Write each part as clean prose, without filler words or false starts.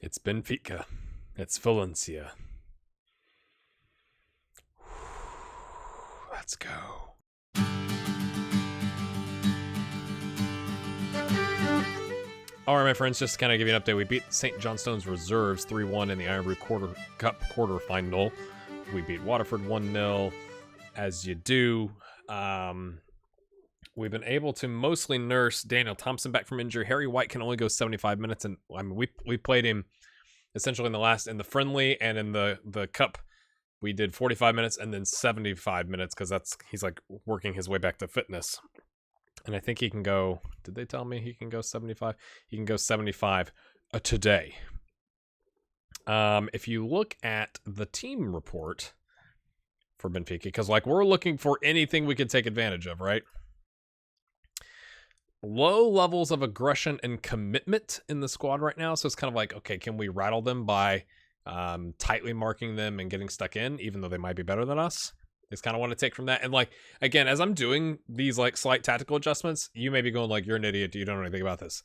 It's Benfica. It's Valencia. Let's go. All right, my friends, just to kind of give you an update, we beat St. Johnstone's Reserves 3-1 in the Iron Brew Cup quarterfinal. We beat Waterford 1-0, as you do. We've been able to mostly nurse Daniel Thompson back from injury. Harry White can only go 75 minutes, and I mean we played him essentially in the friendly and in the cup. We did 45 minutes and then 75 minutes because he's like working his way back to fitness. And I think he can go, did they tell me he can go 75? He can go 75 today. If you look at the team report for Benfica, because like we're looking for anything we could take advantage of, right? Low levels of aggression and commitment in the squad right now. So it's kind of like, okay, can we rattle them by tightly marking them and getting stuck in, even though they might be better than us? It's kind of want to take from that. And like, again, as I'm doing these like slight tactical adjustments, you may be going like, you're an idiot. You don't know anything about this.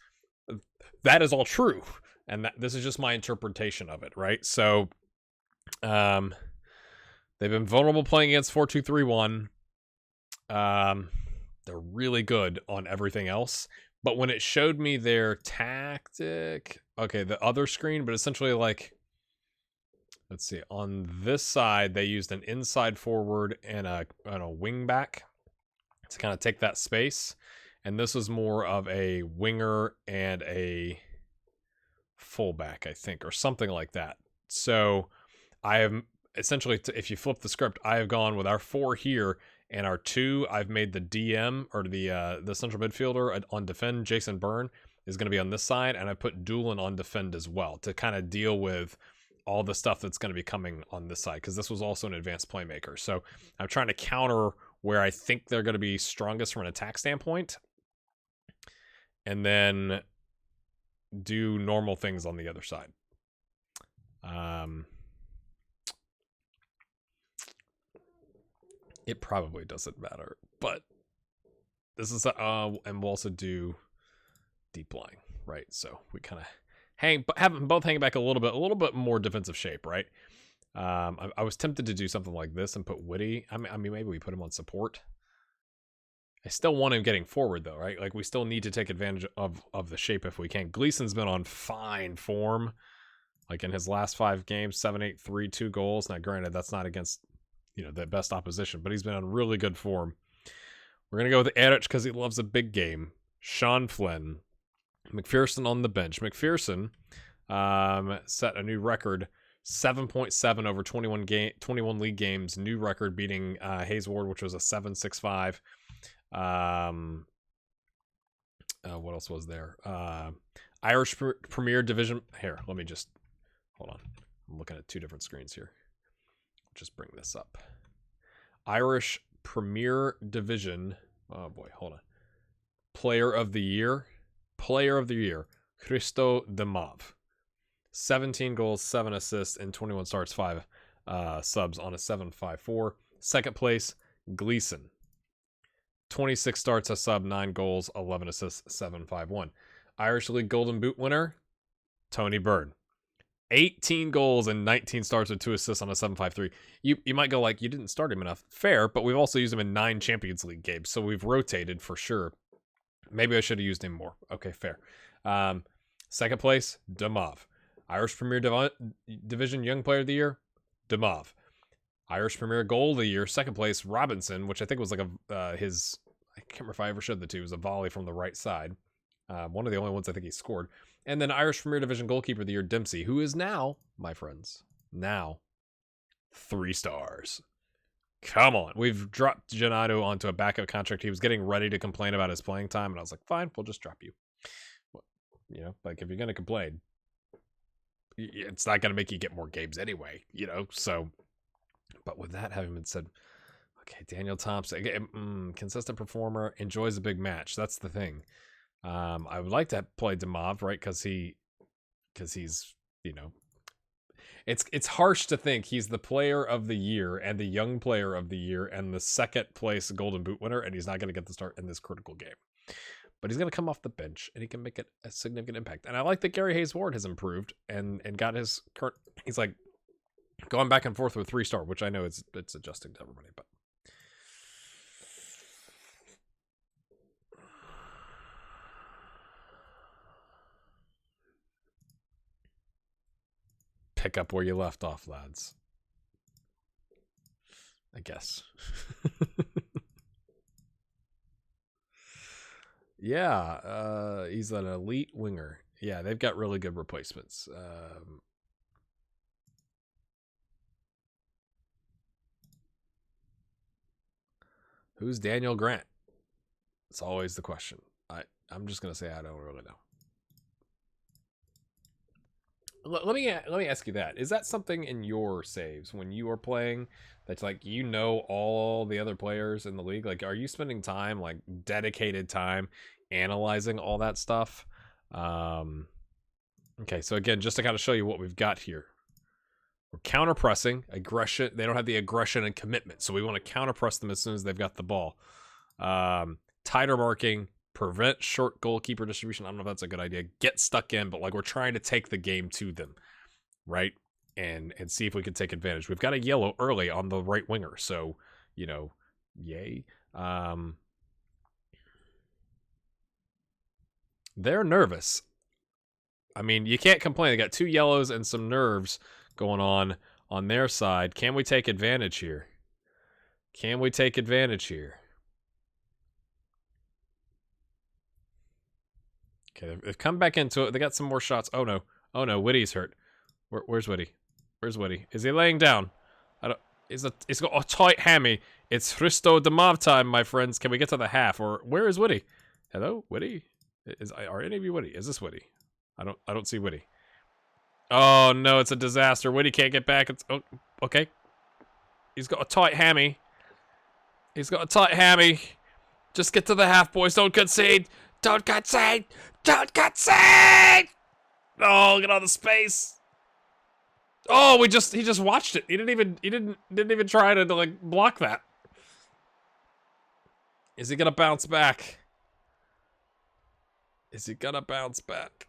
That is all true. And this is just my interpretation of it, right? So they've been vulnerable playing against 4-2-3-1. They're really good on everything else. But when it showed me their tactic, okay, the other screen, but essentially like, let's see, on this side, they used an inside forward and a wing back to kind of take that space. And this was more of a winger and a fullback, I think, or something like that. So I have essentially, if you flip the script, I have gone with our 4 here and our 2. I've made the DM or the central midfielder on defend. Jason Byrne is going to be on this side, and I put Doolin on defend as well to kind of deal with all the stuff that's going to be coming on this side, because this was also an advanced playmaker. So I'm trying to counter where I think they're going to be strongest from an attack standpoint, and then do normal things on the other side. It probably doesn't matter, but this is and we'll also do deep lying, right? So we kind of have them both hanging back a little bit more defensive shape, right? I was tempted to do something like this and put Witty. I mean, maybe we put him on support. I still want him getting forward though, right? Like we still need to take advantage of the shape if we can. Gleason's been on fine form, like in his last 5 games, 7-8-3, 2 goals. Now, granted, that's not against the best opposition, but he's been on really good form. We're gonna go with Eric because he loves a big game. Sean Flynn. McPherson on the bench. McPherson set a new record, 7.7 over 21 league games. New record, beating Hayes Ward, which was a 7.65. What else was there? Irish Premier Division. Here, let me just hold on. I'm looking at 2 different screens here. Just bring this up. Irish Premier Division. Oh boy, hold on. Player of the Year, Christo Demov. 17 goals, 7 assists, and 21 starts, 5 subs on a 7.54. Second place, Gleason. 26 starts, a sub, 9 goals, 11 assists, 7.51. Irish League Golden Boot winner, Tony Bird. 18 goals and 19 starts with 2 assists on a 7.53. You might go like, you didn't start him enough. Fair, but we've also used him in 9 Champions League games, so we've rotated for sure. Maybe I should have used him more. Okay, fair. Second place, Demov. Irish Premier Division Young Player of the Year, Demov. Irish Premier Goal of the Year, second place, Robinson, which I think was like I can't remember if I ever showed the 2. It was a volley from the right side. One of the only ones I think he scored. And then Irish Premier Division Goalkeeper of the Year, Dempsey, who is now, my friends, 3 stars. Come on. We've dropped Gennaro onto a backup contract. He was getting ready to complain about his playing time, and I was like, fine, we'll just drop you. Like if you're going to complain, it's not going to make you get more games anyway, so. But with that having been said, okay, Daniel Thompson, consistent performer, enjoys a big match. That's the thing. I would like to play Demov, right? Because he's, it's harsh to think he's the player of the year and the young player of the year and the second place Golden Boot winner, and he's not going to get the start in this critical game. but he's going to come off the bench and he can make a significant impact. And I like that Gary Hayes-Ward has improved and got his current. He's like going back and forth with 3-star, which I know it's adjusting to everybody, but. Pick up where you left off, lads. I guess. Yeah, he's an elite winger. Yeah, they've got really good replacements. Who's Daniel Grant? It's always the question. I'm just gonna say I don't really know. Let me ask you that. Is that something in your saves when you are playing that's like, you know, all the other players in the league? Like, are you spending time, like dedicated time, analyzing all that stuff? Okay, so again, just to kind of show you what we've got here. We're counter pressing, aggression. They don't have the aggression and commitment, so we want to counter press them as soon as they've got the ball. Tighter marking, prevent short goalkeeper distribution. I don't know if that's a good idea. Get stuck in, but like we're trying to take the game to them, right? And see if we can take advantage. We've got a yellow early on the right winger, so you know, yay. They're nervous. I mean, you can't complain. They got 2 yellows and some nerves going on their side. Can we take advantage here? Can we take advantage here? Okay, they've come back into it. They got some more shots. Oh no. Oh no, Whitty's hurt. Where's Whitty? Where's Whitty? Is he laying down? I don't. He's got a tight hammy. It's Hristo Damav time, my friends. Can we get to the half? Or where is Whitty? Hello, Whitty? Are any of you Whitty? Is this Whitty? I don't see Whitty. Oh no, it's a disaster. Whitty can't get back. It's okay. He's got a tight hammy. He's got a tight hammy. Just get to the half, boys. Don't concede. Don't concede. Don't concede. Oh, get out of the space. Oh, he just watched it. He didn't even try to like block that. Is he gonna bounce back? Is he gonna bounce back?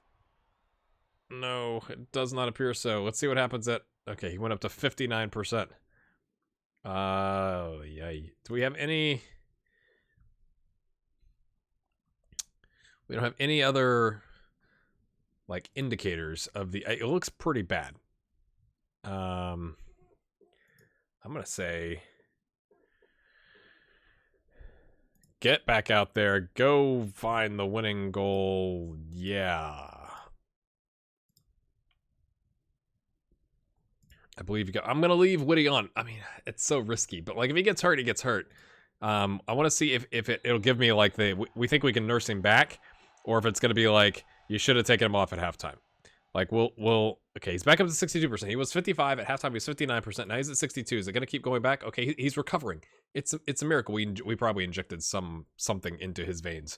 No, it does not appear so. Let's see what happens at. Okay, he went up to 59%. Oh, yay. Do we have any? We don't have any other like indicators of the. It looks pretty bad. I'm gonna say, get back out there, go find the winning goal. Yeah, I believe you got. I'm gonna leave Whitty on. I mean, it's so risky, but like if he gets hurt, he gets hurt. I want to see if it'll give me like we think we can nurse him back, or if it's gonna be like you should have taken him off at halftime. Like we'll okay, he's back up to 62%. He was 55 at halftime. He was 59%. Now he's at 62. Is it gonna keep going back? Okay, he's recovering. It's a miracle. We probably injected something into his veins,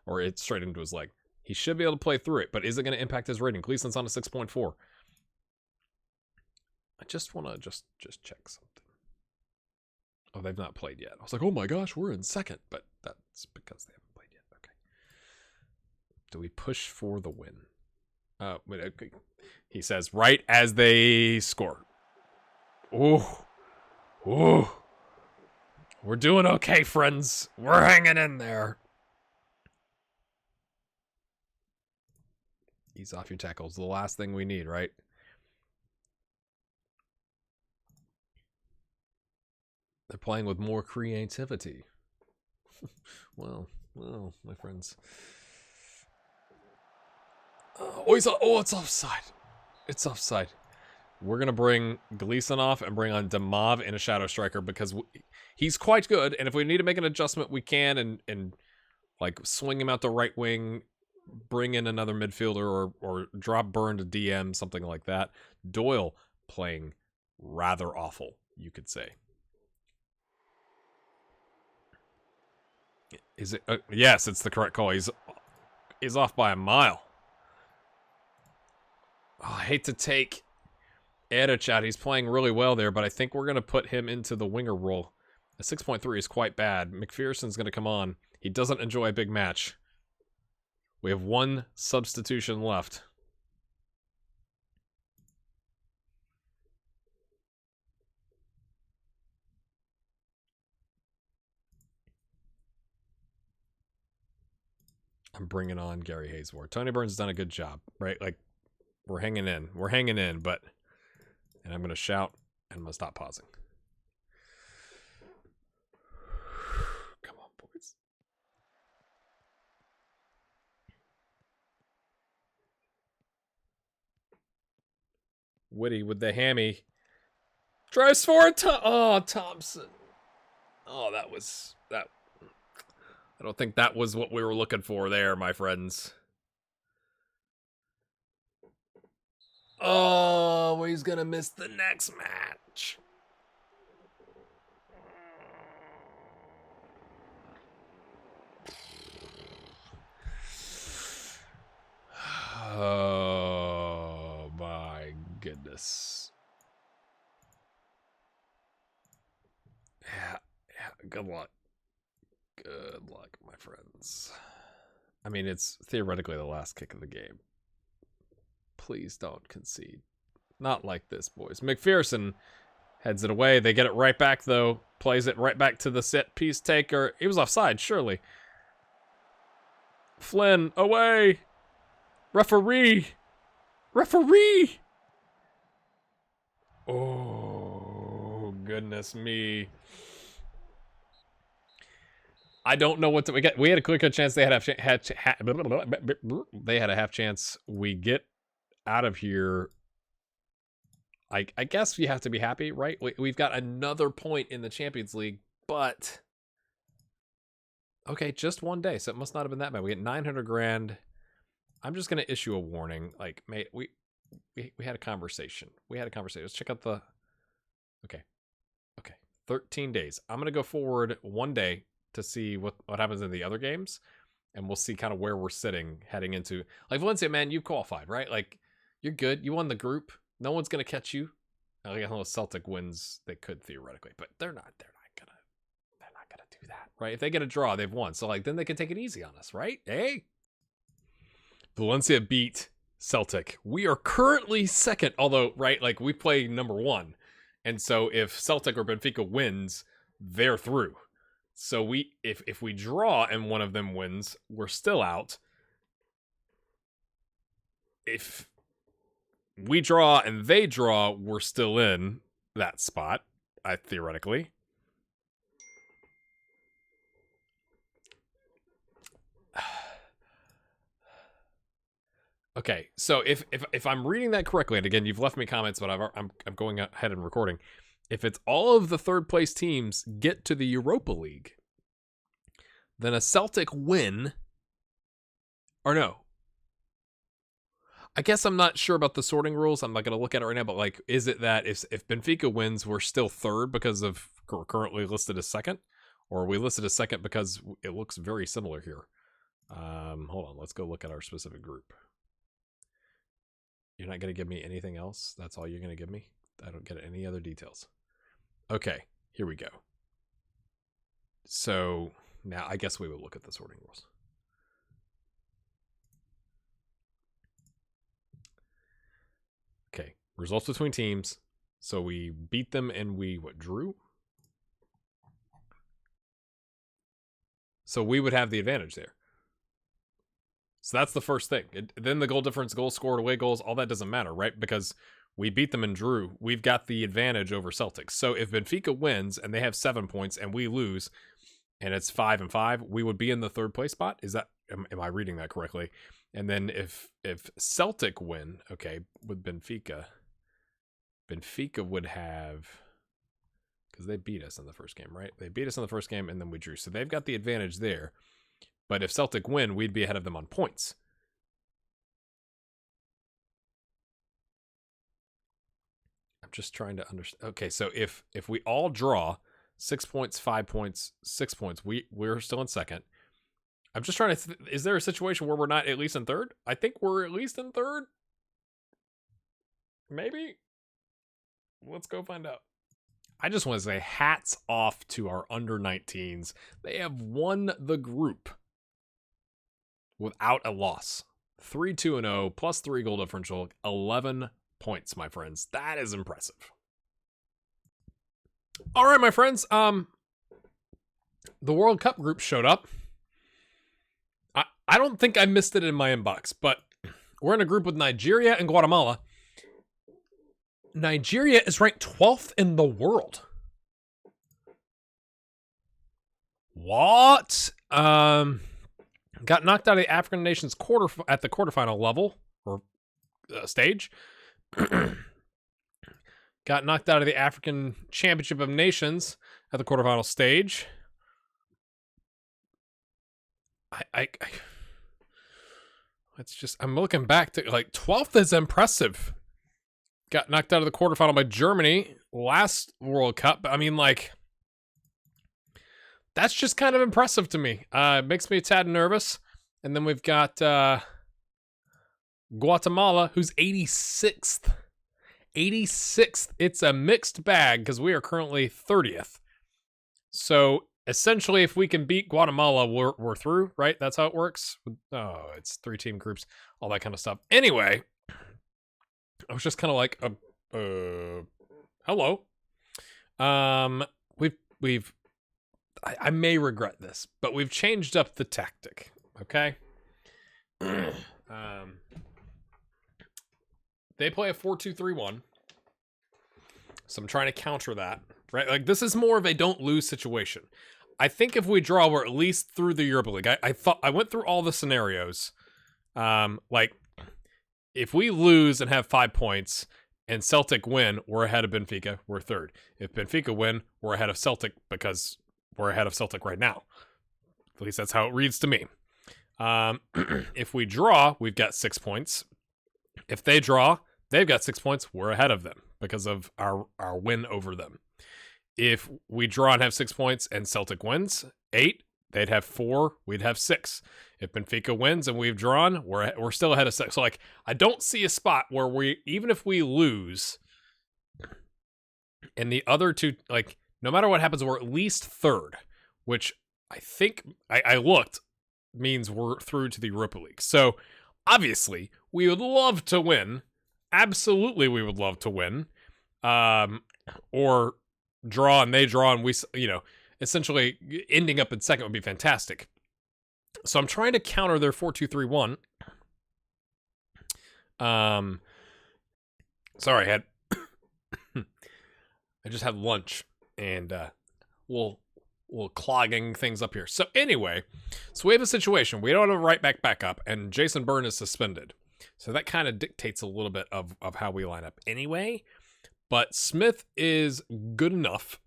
or it's straight into his leg. He should be able to play through it, but is it gonna impact his rating? Gleason's on a 6.4. I just want to just check something. Oh, they've not played yet. I was like, oh my gosh, we're in second, but that's because they haven't played yet. Okay. Do we push for the win? Wait, okay. He says right as they score. Ooh. Ooh. We're doing okay, friends. We're hanging in there. Ease off your tackles. The last thing we need, right? They're playing with more creativity. well, my friends. Oh, it's offside. It's offside. We're going to bring Gleason off and bring on Damav in a shadow striker because he's quite good. And if we need to make an adjustment, we can and like swing him out the right wing, bring in another midfielder or drop Burn to DM, something like that. Doyle playing rather awful, you could say. Is it? Yes, it's the correct call. He's off by a mile. Oh, I hate to take Erich out. He's playing really well there, but I think we're going to put him into the winger role. A 6.3 is quite bad. McPherson's going to come on. He doesn't enjoy a big match. We have one substitution left. I'm bringing on Gary Haysward. Tony Burns has done a good job, right? Like, we're hanging in. We're hanging in, but... And I'm going to shout, and I'm going to stop pausing. Come on, boys. Woody with the hammy. Drives forward. Thompson. Oh, that was... that. I don't think that was what we were looking for there, my friends. Oh, he's going to miss the next match. Oh, my goodness. Yeah, good luck. Good luck, my friends. I mean, it's theoretically the last kick of the game. Please don't concede. Not like this, boys. McPherson heads it away. They get it right back, though. Plays it right back to the set piece taker. He was offside, surely. Flynn, away. Referee. Referee. Oh, goodness me. I don't know what to... We had a quick chance. They had a half chance. We get out of here. I guess we have to be happy, right? We've got another point in the Champions League, but... Okay, just one day, so it must not have been that bad. We get 900 grand. I'm just going to issue a warning. Like, mate, we had a conversation. Let's check out the... Okay. 13 days. I'm going to go forward one day to see what happens in the other games, and we'll see kind of where we're sitting heading into... Like, Valencia, man, you qualified, right? Like, you're good. You won the group. No one's going to catch you. I guess unless Celtic wins, they could theoretically, but they're not gonna do that, right? If they get a draw, they've won. So, like, then they can take it easy on us, right? Hey? Valencia beat Celtic. We are currently second, although, right, like, we play number one. And so if Celtic or Benfica wins, they're through. So if we draw and one of them wins, we're still out. If we draw and they draw, we're still in that spot, theoretically. Okay, so if I'm reading that correctly, and again, you've left me comments, but I'm going ahead and recording. If it's all of the third place teams get to the Europa League, then a Celtic win, or no, I guess I'm not sure about the sorting rules. I'm not going to look at it right now, but like, is it that if Benfica wins, we're still third because of we're currently listed as second, or are we listed as second because it looks very similar here? Hold on, let's go look at our specific group. You're not going to give me anything else? That's all you're going to give me? I don't get any other details. Okay, here we go. So now I guess we will look at the sorting rules. Okay, results between teams. So we beat them and we, drew? So we would have the advantage there. So that's the first thing. Then the goal difference, goals scored, away goals, all that doesn't matter, right? Because we beat them and drew. We've got the advantage over Celtics. So if Benfica wins and they have 7 points and we lose and it's 5-5, we would be in the third place spot. Is that, am I reading that correctly? And then if Celtic win, okay, with Benfica would have, because they beat us in the first game, right? They beat us in the first game and then we drew. So they've got the advantage there. But if Celtic win, we'd be ahead of them on points. I'm just trying to understand. Okay, so if we all draw 6 points, 5 points, 6 points, we're still in second. I'm just trying to... is there a situation where we're not at least in third? I think we're at least in third. Maybe. Let's go find out. I just want to say hats off to our under-19s. They have won the group without a loss. 3-2-0 plus 3 goal differential, 11 points, my friends. That is impressive. All right, my friends. The World Cup group showed up. I don't think I missed it in my inbox, but we're in a group with Nigeria and Guatemala. Nigeria is ranked 12th in the world. What? Got knocked out of the African nations at the quarterfinal level or stage. Got knocked out of the African Championship of Nations at the quarterfinal stage. I'm looking back to, like, 12th is impressive. Got knocked out of the quarterfinal by Germany last World Cup. I mean, like, that's just kind of impressive to me. It makes me a tad nervous. And then we've got Guatemala, who's 86th. 86th. It's a mixed bag because we are currently 30th. So essentially, if we can beat Guatemala, we're through, right? That's how it works. Oh, it's 3-team groups, all that kind of stuff. Anyway, I was just kind of like, hello. I may regret this, but we've changed up the tactic. Okay. They play a 4-2-3-1. So I'm trying to counter that, right? Like, this is more of a don't lose situation. I think if we draw, we're at least through the Europa League. I went through all the scenarios. Like, if we lose and have 5 points and Celtic win, we're ahead of Benfica. We're third. If Benfica win, we're ahead of Celtic because we're ahead of Celtic right now. At least that's how it reads to me. If we draw, we've got 6 points. If they draw, they've got 6 points. We're ahead of them because of our win over them. If we draw and have 6 points and Celtic wins, 8, they'd have 4, we'd have 6. If Benfica wins and we've drawn, we're still ahead of 6. So, like, I don't see a spot where even if we lose and the other two, like, no matter what happens, we're at least third, which I think I looked means we're through to the Europa League. So obviously we would love to win. Absolutely, we would love to win. Or draw and they draw and we, essentially ending up in second would be fantastic. So I'm trying to counter their 4-2-3-1. Sorry, I just had lunch and we'll clogging things up here. So anyway, so we have a situation. We don't have a right back up, and Jason Byrne is suspended. So that kind of dictates a little bit of how we line up anyway. But Smith is good enough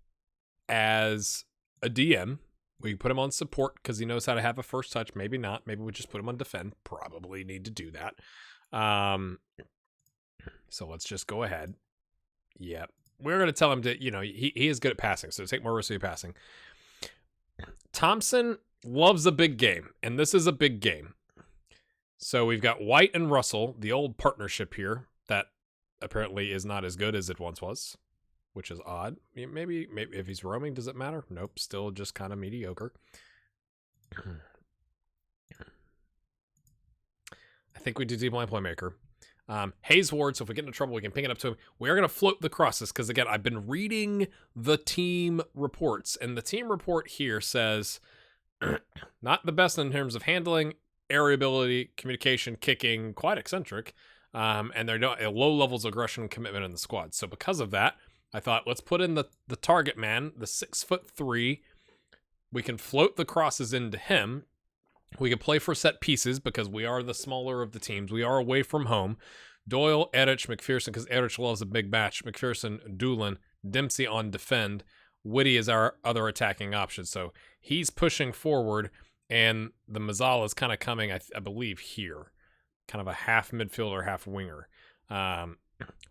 as a DM. We put him on support because he knows how to have a first touch. Maybe not. Maybe we just put him on defend. Probably need to do that. So let's just go ahead. Yep. We're going to tell him to, he is good at passing. So take more risky passing. Thompson loves a big game. And this is a big game. So we've got White and Russell, the old partnership here that apparently is not as good as it once was, which is odd. Maybe if he's roaming, does it matter? Nope, still just kind of mediocre. I think we do deep line playmaker. Hayes Ward, so if we get into trouble, we can ping it up to him. We are going to float the crosses because, again, I've been reading the team reports, and the team report here says not the best in terms of handling, aeriability, communication, kicking, quite eccentric, and they're not low levels of aggression and commitment in the squad. So because of that, I thought, let's put in the target man, the 6'3". We can float the crosses into him. We can play for set pieces because we are the smaller of the teams. We are away from home. Doyle, Erich, McPherson, because Erich loves a big match. McPherson, Doolin, Dempsey on defend. Whitty is our other attacking option. So he's pushing forward, and the Mazzala is kind of coming, I believe, here. Kind of a half midfielder, half winger.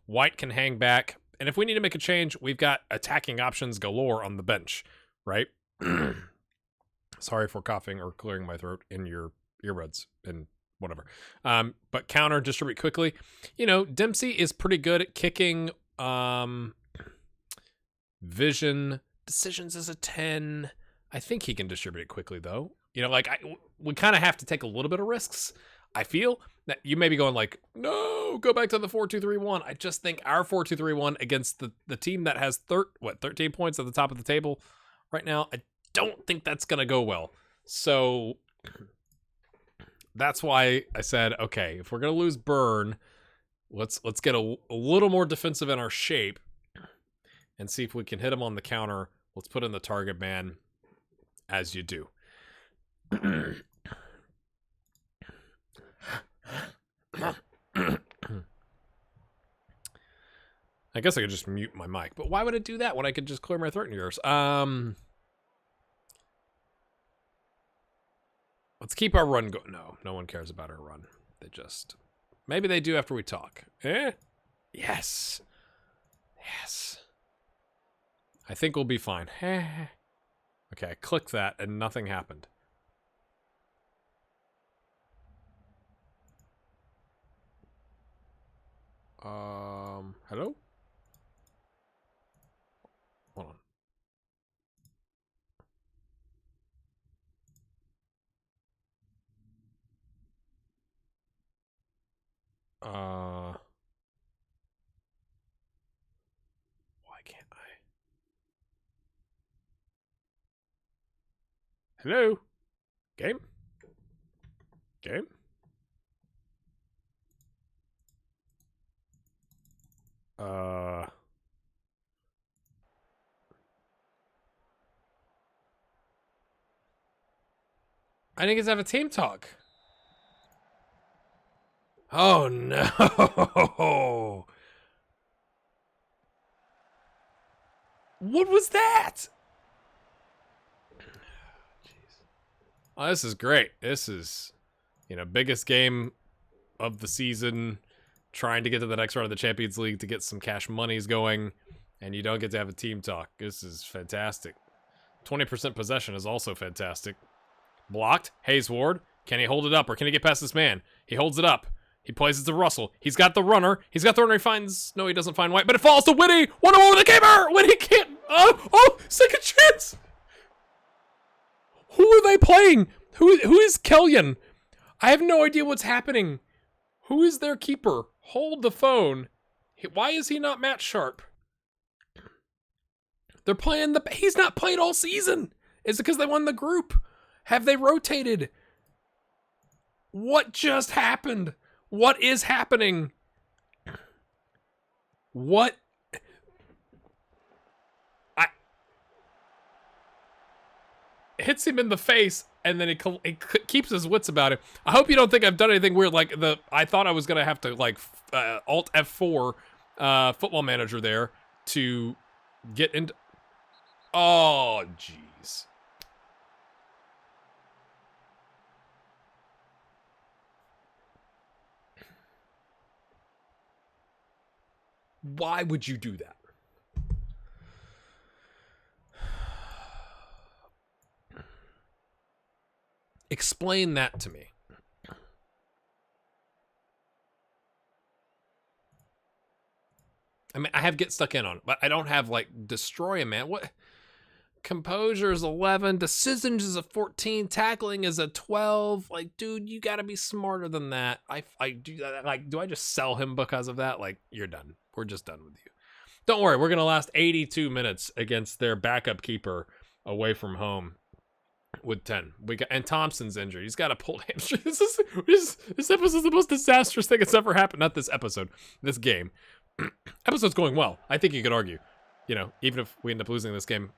White can hang back. And if we need to make a change, we've got attacking options galore on the bench, right? Sorry for coughing or clearing my throat in your earbuds and whatever. But counter, distribute quickly. Dempsey is pretty good at kicking. Vision, decisions is a 10. I think he can distribute it quickly, though. You know, like we kind of have to take a little bit of risks. I feel that you may be going like, no, go back to the 4-2-3-1. I just think our 4-2-3-1 against the team that has 13 points at the top of the table right now, I don't think that's going to go well. So that's why I said, okay, if we're going to lose Burn, let's get a little more defensive in our shape and see if we can hit him on the counter. Let's put in the target man, as you do. I guess I could just mute my mic, but why would it do that when I could just clear my throat and yours? Let's keep our run going. No one cares about our run. They just... Maybe they do after we talk. Yes. I think we'll be fine. Okay, I clicked that and nothing happened. Hello? Hold on. Why can't I? Hello? Game? I didn't get to have a team talk. Oh no! What was that? Jeez. Oh, this is great. This is, biggest game of the season. Trying to get to the next round of the Champions League to get some cash monies going, and you don't get to have a team talk. This is fantastic. 20% possession is also fantastic. Blocked. Hayes Ward. Can he hold it up, or can he get past this man? He holds it up. He plays it to Russell. He's got the runner. He finds... No, he doesn't find White, but it falls to Whitty. 1-0 over the keeper. Whitty can't... Oh, second chance. Who are they playing? Who is Kellyan? I have no idea what's happening. Who is their keeper? Hold the phone. Why is he not match sharp? They're playing he's not played all season. Is it because they won the group? Have they rotated? What just happened? What is happening? What? Hits him in the face, and then he keeps his wits about it. I hope you don't think I've done anything weird. Like I thought I was gonna have to Alt F4 Football Manager there to get into. Oh jeez. Why would you do that? Explain that to me. I mean, I have get stuck in on it, but I don't have destroy a man. What? Composure is 11, decisions is a 14, tackling is a 12. Dude, you got to be smarter than that. I do that. Do I just sell him because of that? You're done. We're just done with you. Don't worry, we're gonna last 82 minutes against their backup keeper away from home with 10. And Thompson's injured. He's got a pulled hamstring. This episode is the most disastrous thing that's ever happened. Not this episode, this game. Episode's going well. I think you could argue. Even if we end up losing this game.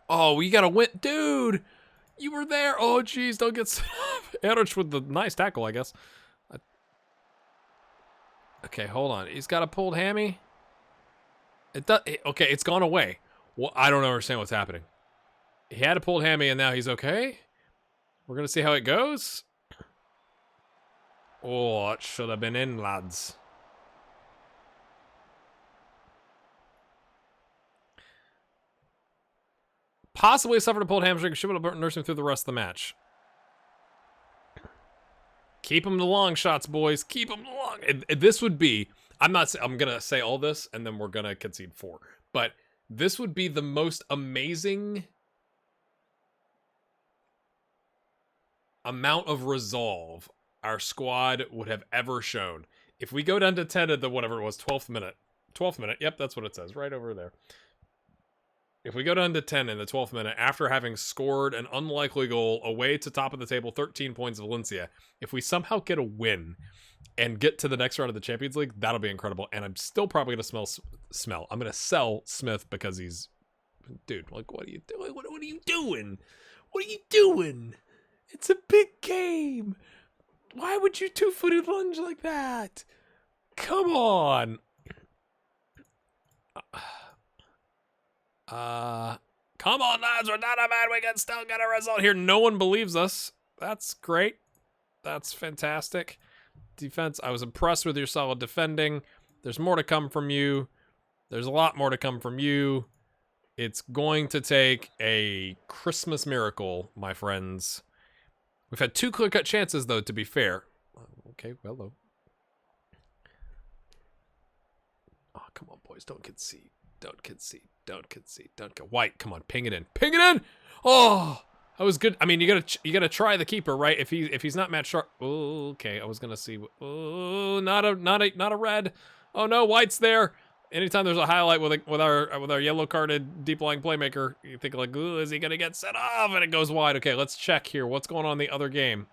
Oh, we gotta win. Dude, you were there. Oh, jeez, don't get Erich with the nice tackle, I guess. Okay, hold on. He's got a pulled hammy. Okay, it's gone away. Well, I don't understand what's happening. He had a pulled hammy, and now he's okay? We're gonna see how it goes. Oh, it should have been in, lads. Possibly suffered a pulled hamstring. Should have nursed him through the rest of the match. Keep him to long shots, boys. Keep him to long. This would be... I'm going to say all this, and then we're going to concede 4. But this would be the most amazing amount of resolve our squad would have ever shown. If we go down to 10 at the whatever it was, 12th minute. 12th minute. Yep, that's what it says right over there. If we go down to 10 in the 12th minute after having scored an unlikely goal away to top of the table, 13 points Valencia, if we somehow get a win and get to the next round of the Champions League, that'll be incredible. And I'm still probably going to smell. I'm going to sell Smith because he's... Dude, like, what are you doing? What are you doing? What are you doing? It's a big game. Why would you two-footed lunge like that? Come on. Come on, lads. We're not a man. We can still get a result here. No one believes us. That's great. That's fantastic. Defense, I was impressed with your solid defending. There's more to come from you. There's a lot more to come from you. It's going to take a Christmas miracle, my friends. We've had 2 clear-cut chances, though, to be fair. Okay, well, though. Oh, come on, boys. Don't concede. Don't concede. Don't concede. Don't go. White, come on. Ping it in. Ping it in! Oh! That was good. I mean, you gotta try the keeper, right? If he's not match sharp. Oh, okay. I was gonna see. Oh, not a red. Oh no, White's there. Anytime there's a highlight with our yellow carded deep lying playmaker, you think like, ooh, is he gonna get set off? And it goes wide. Okay, let's check here. What's going on in the other game?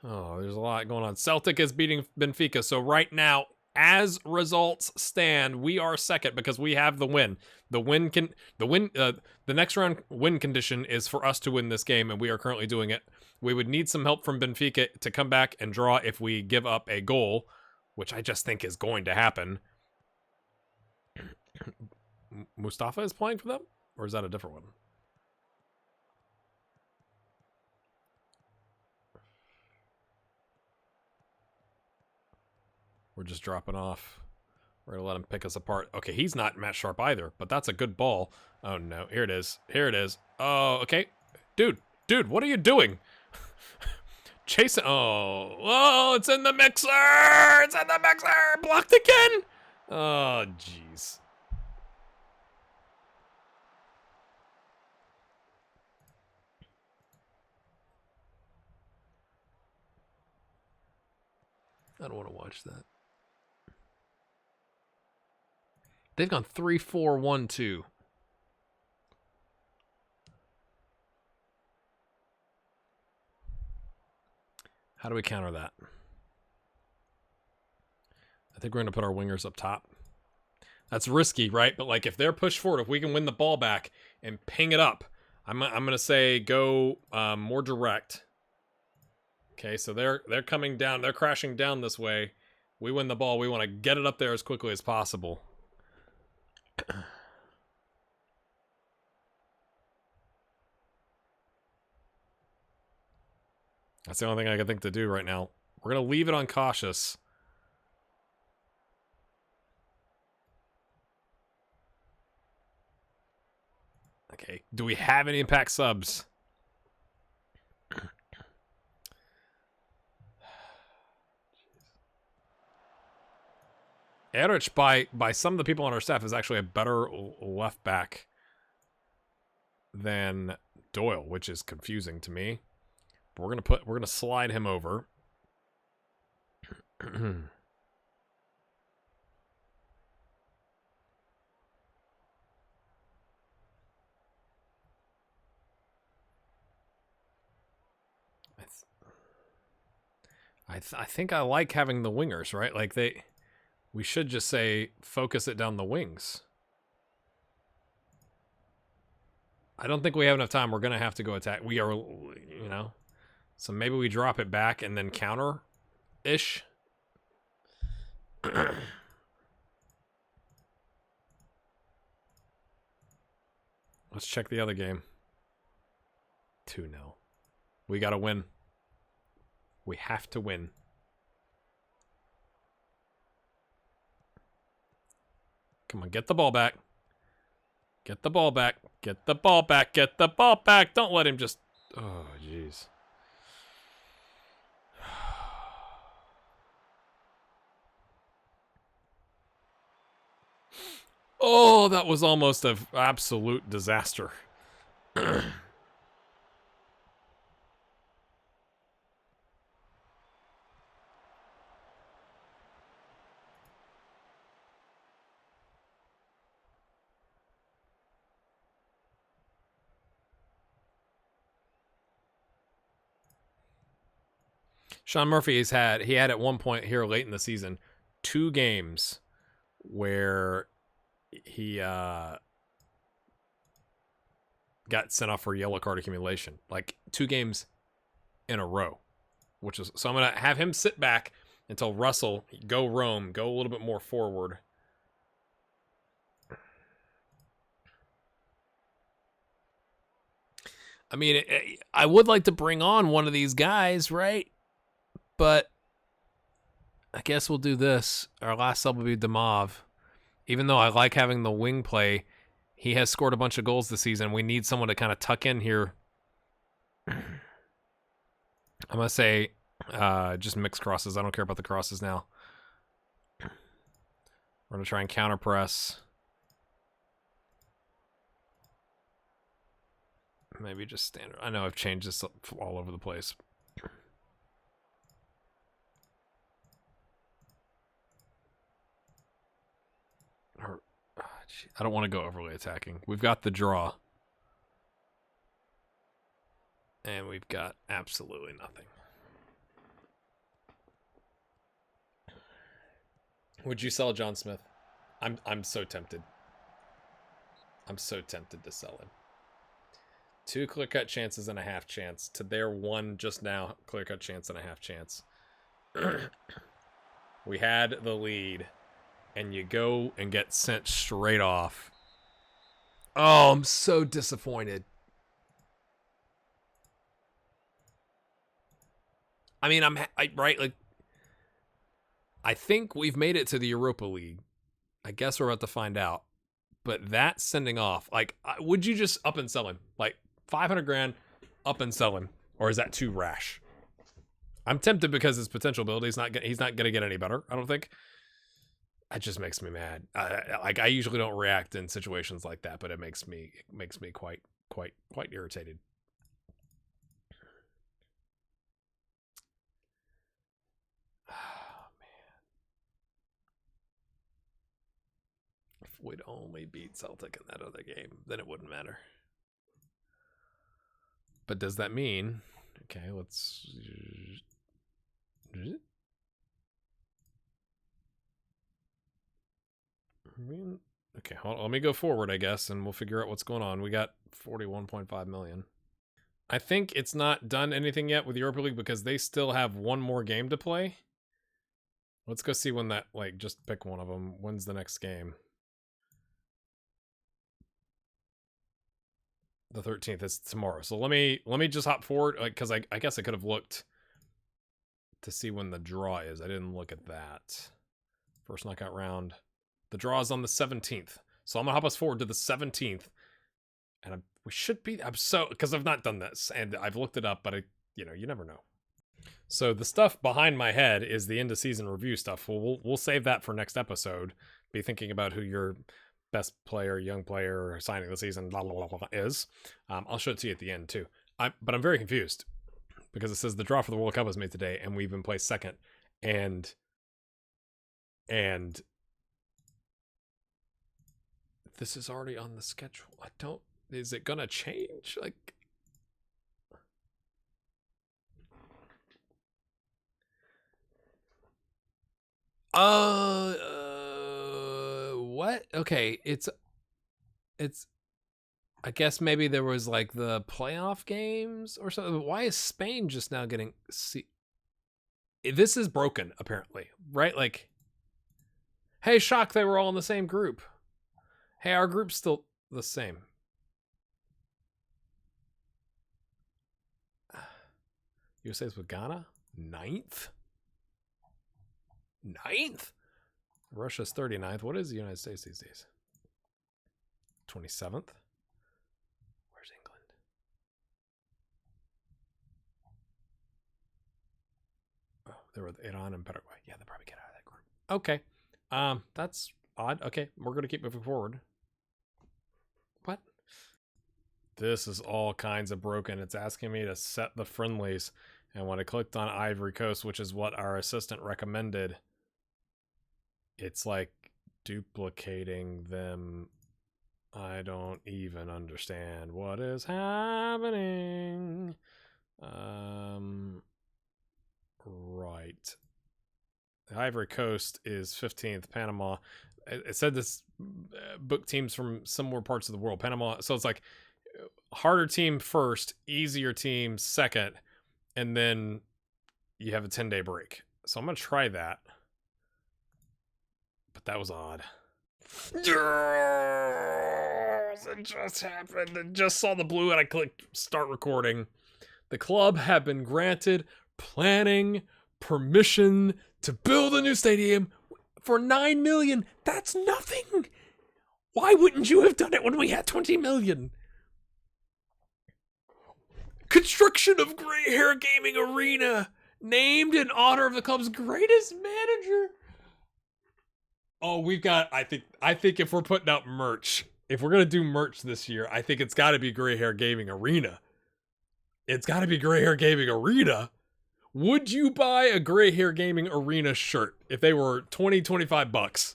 Oh, there's a lot going on. Celtic is beating Benfica. So right now, as results stand, we are second because we have the win. The next round win condition is for us to win this game, and we are currently doing it. We would need some help from Benfica to come back and draw if we give up a goal, which I just think is going to happen. Mustafa is playing for them? Or is that a different one? We're just dropping off. We're going to let him pick us apart. Okay, he's not match sharp either, but that's a good ball. Oh, no. Here it is. Here it is. Oh, okay. Dude, what are you doing? Chasing. Oh, it's in the mixer. It's in the mixer. Blocked again. Oh, jeez. I don't want to watch that. They've gone 3-4-1-2. How do we counter that? I think we're going to put our wingers up top. That's risky, right? But like if they're pushed forward, if we can win the ball back and ping it up, I'm going to say go more direct. Okay, so they're coming down. They're crashing down this way. We win the ball. We want to get it up there as quickly as possible. That's the only thing I can think to do right now. We're going to leave it on cautious. Okay, do we have any impact subs? Erich, by some of the people on our staff, is actually a better left back than Doyle, which is confusing to me. But we're gonna slide him over. I think I like having the wingers, right? Like we should just say focus it down the wings. I don't think we have enough time. We're gonna have to go attack. We are, you know. So maybe we drop it back and then counter-ish. Let's check the other game. 2-0. We gotta win. We have to win. Come on, get the ball back. Get the ball back. Get the ball back. Get the ball back. Don't let him just... Oh, jeez. Oh, that was almost an absolute disaster. Sean Murphy had at one point here late in the season 2 games where he got sent off for yellow card accumulation, like 2 games in a row, so I'm gonna have him sit back until Russell go roam, go a little bit more forward. I mean, I would like to bring on one of these guys, right? But I guess we'll do this. Our last sub will be Damav. Even though I like having the wing play, he has scored a bunch of goals this season. We need someone to kind of tuck in here. I'm going to say just mix crosses. I don't care about the crosses now. We're going to try and counter press. Maybe just standard. I know I've changed this all over the place. I don't want to go overly attacking. We've got the draw. And we've got absolutely nothing. Would you sell John Smith? I'm so tempted. I'm so tempted to sell him. 2 clear-cut chances and a half chance to their 1 just now clear-cut chance and a half chance. We had the lead, and you go and get sent straight off. Oh, I'm so disappointed. I mean, right, like, I think we've made it to the Europa League. I guess we're about to find out. But that sending off, like, would you just up and sell him? Like, 500 grand, up and sell him? Or is that too rash? I'm tempted because his potential ability is he's not going to get any better, I don't think. It just makes me mad. I usually don't react in situations like that, but it makes me quite irritated. Oh, man. If we'd only beat Celtic in that other game, then it wouldn't matter. But does that mean... Okay, let's... Okay, hold on, let me go forward, I guess, and we'll figure out what's going on. We got 41.5 million. I think it's not done anything yet with Europa League because they still have 1 more game to play. Let's go see when that, like, just pick one of them. When's the next game? The 13th is tomorrow. So let me just hop forward, like, because I guess I could have looked to see when the draw is. I didn't look at that. First knockout round. The draw is on the 17th. So I'm going to hop us forward to the 17th. And we should be... because I've not done this. And I've looked it up, but you never know. So the stuff behind my head is the end-of-season review stuff. We'll save that for next episode. Be thinking about who your best player, young player, signing the season, blah, blah, blah, blah, is. I'll show it to you at the end, too. But I'm very confused. Because it says the draw for the World Cup was made today, and we've been placed second. And this is already on the schedule. Is it gonna change? Like, what? Okay, it's I guess maybe there was like the playoff games or something. Why is Spain just now getting this is broken, apparently, right? Like, hey, shock, they were all in the same group. Hey, our group's still the same. USA's with Ghana? 9th? Russia's 39th. What is the United States these days? 27th? Where's England? Oh, they were with Iran and Paraguay. Yeah, they'll probably get out of that group. Okay. That's odd. Okay, we're going to keep moving forward. What? This is all kinds of broken. It's asking me to set the friendlies. And when I clicked on Ivory Coast, which is what our assistant recommended, it's like duplicating them. I don't even understand what is happening. right. Ivory Coast is 15th. Panama. It said this book teams from similar parts of the world. Panama. So it's like harder team first, easier team second, and then you have a 10-day break. So I'm going to try that. But that was odd. Yes, it just happened. I just saw the blue and I clicked start recording. The club have been granted planning permission to build a new stadium for $9 million. That's nothing. Why wouldn't you have done it when we had $20 million? Construction of Gray Hair Gaming Arena, named in honor of the club's greatest manager. Oh, we've got, I think if we're putting out merch, if we're going to do merch this year, I think it's got to be Gray Hair Gaming Arena. It's got to be Gray Hair Gaming Arena. Would you buy a Gray Hair Gaming Arena shirt if they were $25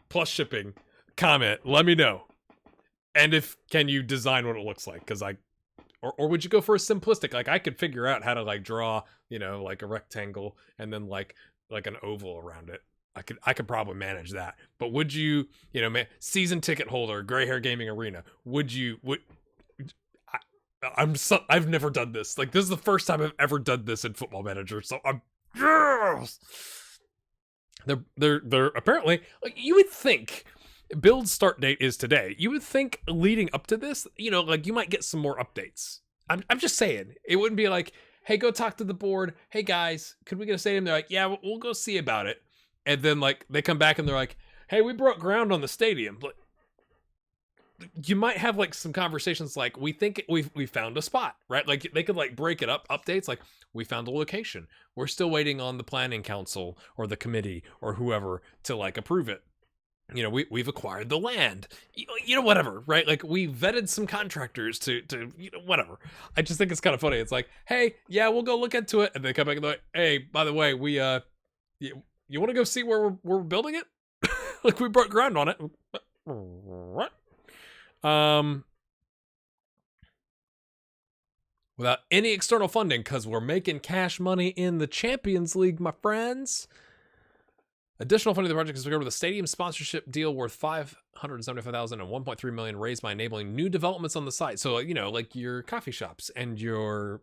plus shipping? Comment, let me know. And can you design what it looks like? Because or would you go for a simplistic? Like I could figure out how to like draw, like a rectangle and then like an oval around it. I could probably manage that. But would you, season ticket holder, Gray Hair Gaming Arena? I've never done this. Like this is the first time I've ever done this in Football Manager. So I'm yes. They're apparently, like, you would think build start date is today. You would think leading up to this, like you might get some more updates. I'm just saying, it wouldn't be like, hey, go talk to the board. Hey guys, could we get a stadium? They're like, yeah, we'll go see about it. And then like they come back and they're like, hey, we broke ground on the stadium. Like, you might have like some conversations like, we think we found a spot, right? Like they could like break it up, updates like, we found a location. We're still waiting on the planning council or the committee or whoever to like approve it. We've acquired the land, whatever, right? Like we vetted some contractars to whatever. I just think it's kind of funny. It's like, hey, yeah, we'll go look into it. And they come back and they're like, hey, by the way, we, you want to go see where we're building it? Like we broke ground on it. What? Without any external funding, because we're making cash money in the Champions League, my friends. Additional funding of the project is secured with a stadium sponsorship deal worth $575,000 and $1.3 million raised by enabling new developments on the site. So, like your coffee shops and your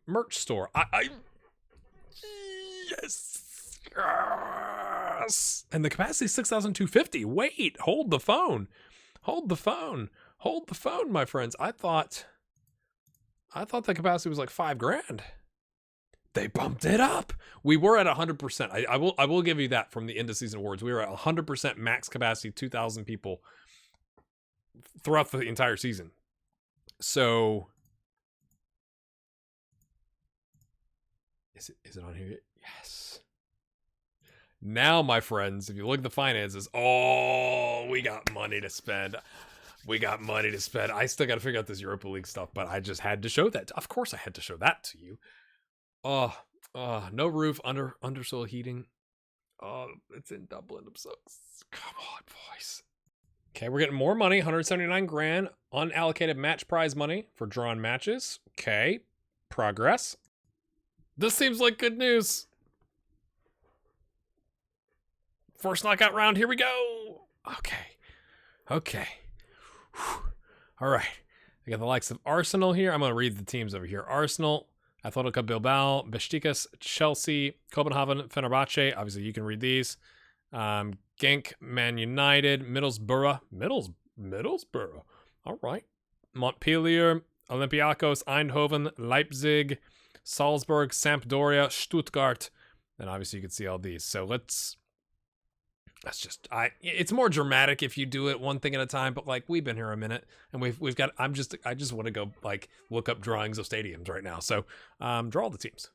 merch store. Yes. And the capacity is 6,250. Wait, hold the phone, my friends. I thought the capacity was like $5,000. They bumped it up. We were at 100%. I will give you that from the end of season awards. We were at 100% max capacity, 2,000 people throughout the entire season. So is it on here? Yes. Now, my friends, if you look at the finances, we got money to spend. I still got to figure out this Europa League stuff, but I just had to show that. Of course I had to show that to you. No roof, undersoil heating. It's in Dublin. I'm so, come on, boys. Okay, we're getting more money, $179,000 unallocated match prize money for drawn matches. Okay, progress. This seems like good news. First knockout round, here we go. Okay. Whew. All right. I got the likes of Arsenal here. I'm going to read the teams over here. Arsenal, Athletic Bilbao, Besiktas, Chelsea, Copenhagen, Fenerbahce. Obviously, you can read these. Genk, Man United, Middlesbrough. All right. Montpellier, Olympiacos, Eindhoven, Leipzig, Salzburg, Sampdoria, Stuttgart. And obviously, you can see all these. So it's more dramatic if you do it one thing at a time, but like we've been here a minute and we've got, I just want to go like look up drawings of stadiums right now. So, draw the teams.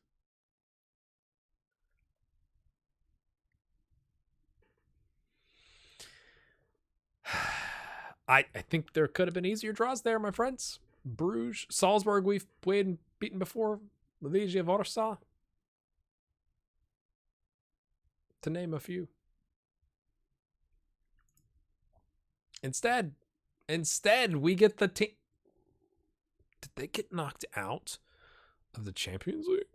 I think there could have been easier draws there, my friends. Bruges, Salzburg, we've played and beaten before. Legia Warsaw, to name a few. Instead, we get the team. Did they get knocked out of the Champions League?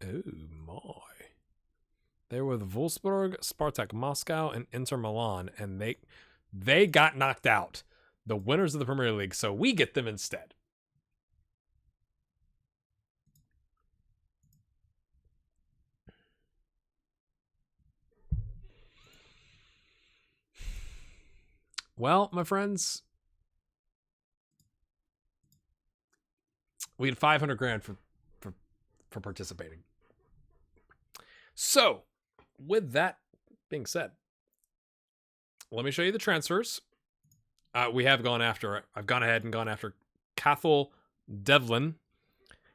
Oh my. They were with Wolfsburg, Spartak Moscow, and Inter Milan, and they got knocked out. The winners of the Premier League, so we get them instead. Well, my friends, we had 500 grand for participating. So, with that being said, let me show you the transfers. I've gone ahead and gone after Cathal Devlin.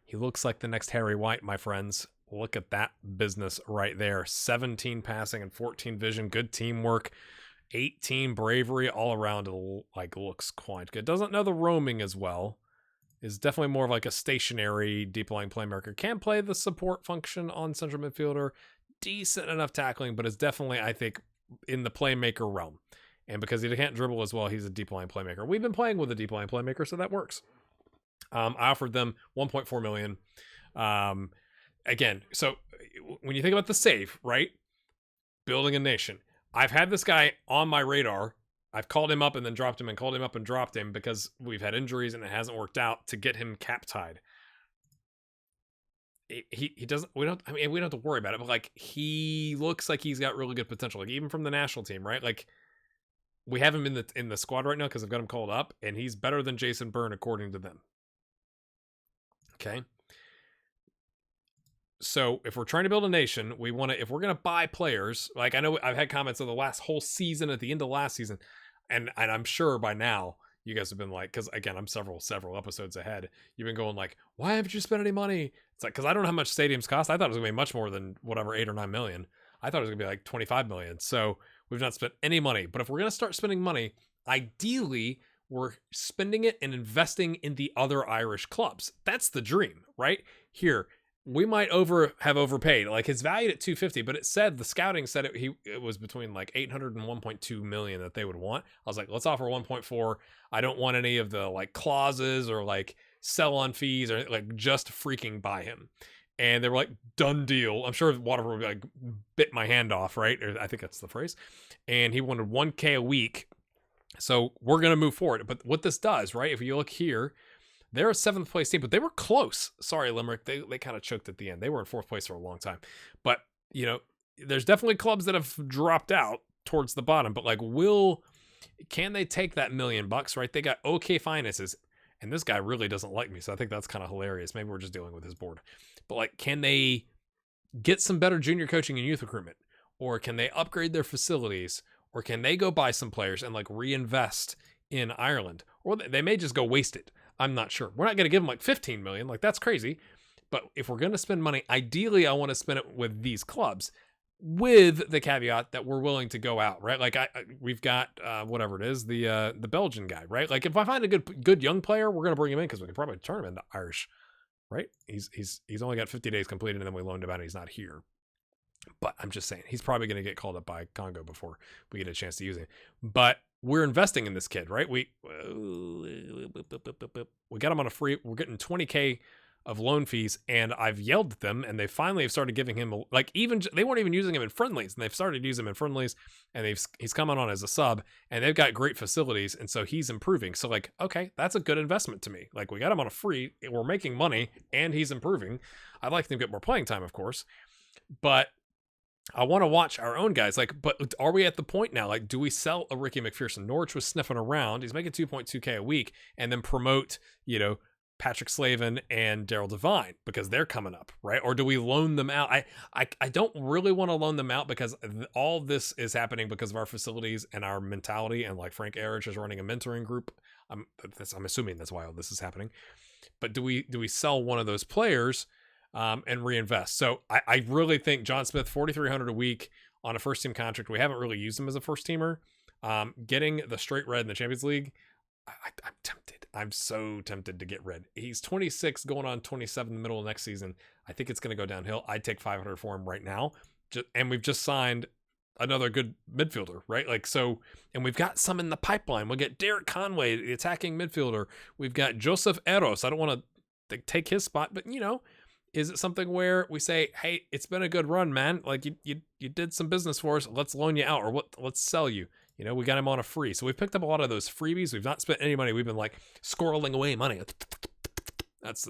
He looks like the next Harry White, my friends. Look at that business right there. 17 passing and 14 vision. Good teamwork. 18 bravery all around. Like, looks quite good. Doesn't know the roaming as well. Is definitely more of like a stationary deep lying playmaker. Can play the support function on central midfielder. Decent enough tackling, but is definitely, I think, in the playmaker realm. And because he can't dribble as well, he's a deep line playmaker. We've been playing with a deep line playmaker, so that works. I offered them 1.4 million. Again, so when you think about the save, right? Building a nation. I've had this guy on my radar. I've called him up and then dropped him and called him up and dropped him because we've had injuries and it hasn't worked out to get him cap tied. He doesn't, we don't have to worry about it, but like, he looks like he's got really good potential. Like, even from the national team, right? Like, we have him in the squad right now because I've got him called up, and he's better than Jason Byrne according to them. Okay. So if we're trying to build a nation, we want to, if we're going to buy players, like, I know I've had comments of the last whole season at the end of last season, and I'm sure by now you guys have been like, because again, I'm several episodes ahead. You've been going like, why haven't you spent any money? It's like, because I don't know how much stadiums cost. I thought it was going to be much more than whatever, 8 or 9 million. I thought it was going to be like 25 million. So we've not spent any money. But if we're going to start spending money, ideally, we're spending it and investing in the other Irish clubs. That's the dream, right? Here, we might have overpaid. Like, his valued at 250, but it said, the scouting said it was between like 800 and 1.2 million that they would want. I was like, let's offer 1.4. I don't want any of the like clauses or like sell on fees or like, just freaking buy him. And they were like, done deal. I'm sure Waterford would like bit my hand off, right? Or I think that's the phrase. And he wanted 1K a week. So we're going to move forward. But what this does, right? If you look here, they're a 7th place team, but they were close. Sorry, Limerick. They kind of choked at the end. They were in 4th place for a long time. But, you know, there's definitely clubs that have dropped out towards the bottom. But like, can they take that $1 million, right? They got okay finances. And this guy really doesn't like me. So I think that's kind of hilarious. Maybe we're just dealing with his board. But like, can they get some better junior coaching and youth recruitment? Or can they upgrade their facilities? Or can they go buy some players and like reinvest in Ireland? Or they may just go waste it. I'm not sure. We're not going to give them like 15 million. Like, that's crazy. But if we're going to spend money, ideally, I want to spend it with these clubs, with the caveat that we're willing to go out, right? Like, we've got whatever it is, the Belgian guy, right? Like, if I find a good young player, we're going to bring him in because we can probably turn him into Irish, right? He's only got 50 days completed, and then we loaned him out, and he's not here. But I'm just saying, he's probably going to get called up by Congo before we get a chance to use him. But we're investing in this kid, right? We got him on a free. We're getting 20K of loan fees, and I've yelled at them, and they finally have started giving him they weren't even using him in friendlies, and they've started using him in friendlies, and he's coming on as a sub, and they've got great facilities, and so he's improving. So like, okay, that's a good investment to me. Like, we got him on a free, we're making money, and he's improving. I'd like him to get more playing time, of course, but I want to watch our own guys. Like, but are we at the point now? Like, do we sell a Ricky McPherson? Norwich was sniffing around. He's making 2.2K a week, and then promote, Patrick Slavin and Daryl Devine because they're coming up, right? Or do we loan them out? I don't really want to loan them out because all this is happening because of our facilities and our mentality. And like, Frank Erich is running a mentoring group. I'm assuming that's why all this is happening. But do we sell one of those players? And reinvest. So I really think John Smith, $4,300 a week on a first team contract. We haven't really used him as a first teamer. Getting the straight red in the Champions League, I'm tempted. I'm so tempted to get red. He's 26 going on 27 in the middle of next season. I think it's going to go downhill. I'd take 500 for him right now. And we've just signed another good midfielder, right? Like, so, and we've got some in the pipeline. We'll get Derek Conway, the attacking midfielder. We've got Joseph Eros. I don't want to take his spot, but Is it something where we say, hey, it's been a good run, man. Like you did some business for us. Let's loan you out, or let's sell you. You know, we got him on a free. So we've picked up a lot of those freebies. We've not spent any money. We've been like scrolling away money. That's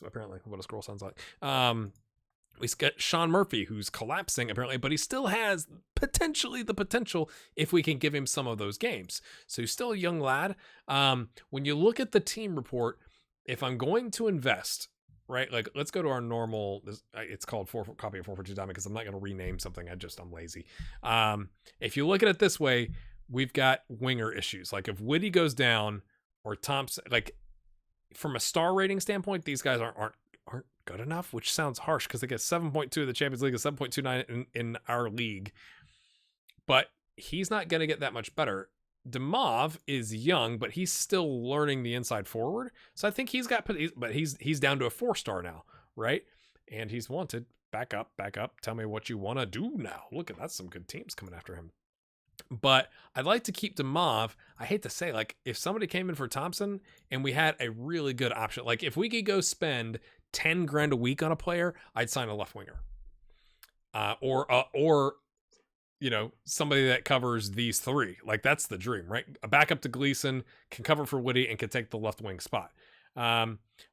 apparently what a scroll sounds like. We got Sean Murphy, who's collapsing apparently, but he still has potentially the potential if we can give him some of those games. So he's still a young lad. When you look at the team report, if I'm going to invest, right, like let's go to our normal, it's called copy of 442 Diamond because I'm not going to rename something. I'm lazy. If you look at it this way, we've got winger issues. Like if Whitty goes down or Thompson, like from a star rating standpoint, these guys aren't good enough, which sounds harsh because they get 7.2 in the Champions League and 7.29 in our league. But he's not going to get that much better. Demov is young, but he's still learning the inside forward. So I think but he's down to a 4-star now, right? And he's wanted. Back up. Tell me what you want to do now. Look at that's some good teams coming after him. But I'd like to keep Demov. I hate to say, like, if somebody came in for Thompson and we had a really good option, like if we could go spend 10 grand a week on a player, I'd sign a left winger. Or you know, somebody that covers these three. Like that's the dream, right? A backup to Gleason, can cover for Whitty and can take the left wing spot.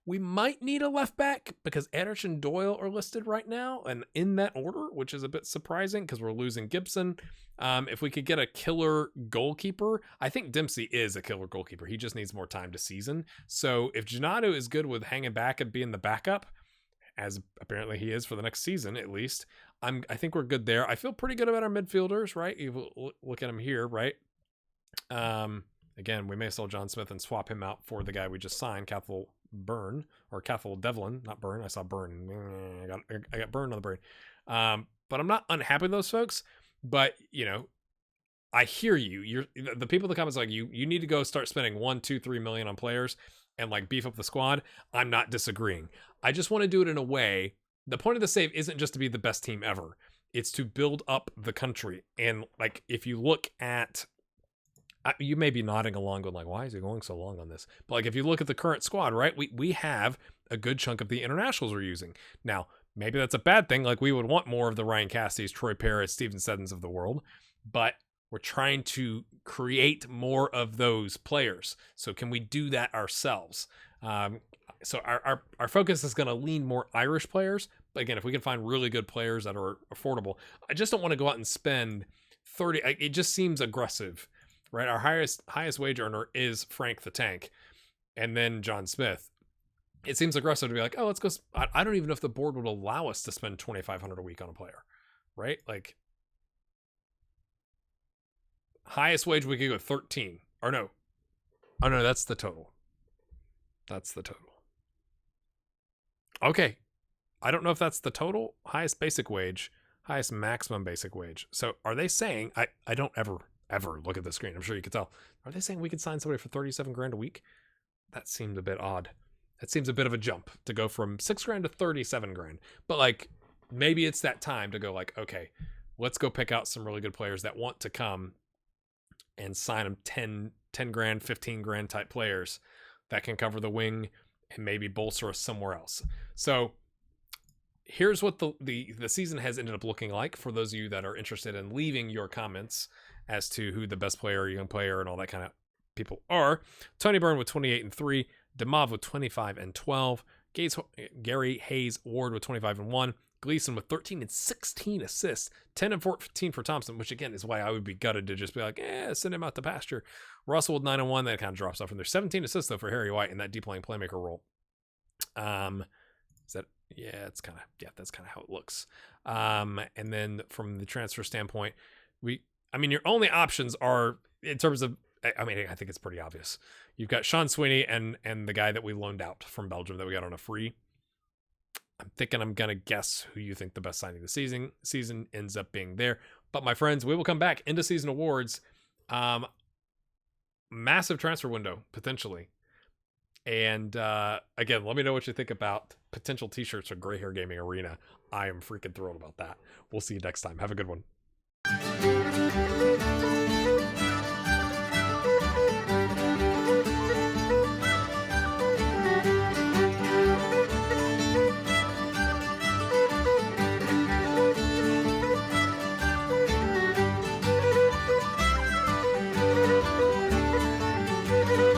We might need a left back because Edrich and Doyle are listed right now and in that order, which is a bit surprising because we're losing Gibson. If we could get a killer goalkeeper, I think Dempsey is a killer goalkeeper. He just needs more time to season. So if Gennaro is good with hanging back and being the backup, as apparently he is for the next season at least, I think we're good there. I feel pretty good about our midfielders, right? You look at him here, right? Again, we may sell John Smith and swap him out for the guy we just signed, Cathal Devlin, not Burn. I saw Burn. I got Burn on the brain. But I'm not unhappy with those folks. But you know, I hear you. You're the people in the comments like you need to go start spending 1, 2, 3 million on players and like beef up the squad. I'm not disagreeing. I just want to do it in a way. The point of the save isn't just to be the best team ever. It's to build up the country. And like, if you look at, you may be nodding along going like, why is he going so long on this? But like, if you look at the current squad, right, we have a good chunk of the internationals we're using. Now, maybe that's a bad thing. Like we would want more of the Ryan Cassidy's, Troy Parrott, Steven Seddons of the world, but we're trying to create more of those players. So can we do that ourselves? So our focus is going to lean more Irish players. But again, if we can find really good players that are affordable, I just don't want to go out and spend 30. It just seems aggressive, right? Our highest wage earner is Frank the Tank, and then John Smith. It seems aggressive to be like, oh, let's go. I don't even know if the board would allow us to spend $2,500 a week on a player, right? Like highest wage we could go 13 or no. Oh no, that's the total. That's the total. Okay. I don't know if that's the total. Highest basic wage, highest maximum basic wage. So are they saying, I don't ever look at the screen. I'm sure you could tell. Are they saying we could sign somebody for 37 grand a week? That seemed a bit odd. That seems a bit of a jump to go from 6 grand to 37 grand. But like, maybe it's that time to go like, okay, let's go pick out some really good players that want to come and sign them 10 grand, 15 grand type players that can cover the wing and maybe bolster us somewhere else. So here's what the season has ended up looking like for those of you that are interested in leaving your comments as to who the best player, young player, and all that kind of people are. Tony Byrne with 28-3, Demov with 25-12, Gary Hayes Ward with 25-1, Gleason with 13 and 16 assists, 10 and 14 for Thompson, which again is why I would be gutted to just be like, send him out to pasture. Russell with 9 and 1, that kind of drops off from there. 17 assists though for Harry White in that deep lying playmaker role. Is that, that's kind of how it looks. And then from the transfer standpoint, your only options are in terms of, I think it's pretty obvious. You've got Sean Sweeney and the guy that we loaned out from Belgium that we got on a free. I'm thinking I'm going to guess who you think the best signing of the season ends up being there. But my friends, we will come back into season awards. Massive transfer window, potentially. And again, let me know what you think about potential t-shirts for Gray Hair Gaming Arena. I am freaking thrilled about that. We'll see you next time. Have a good one.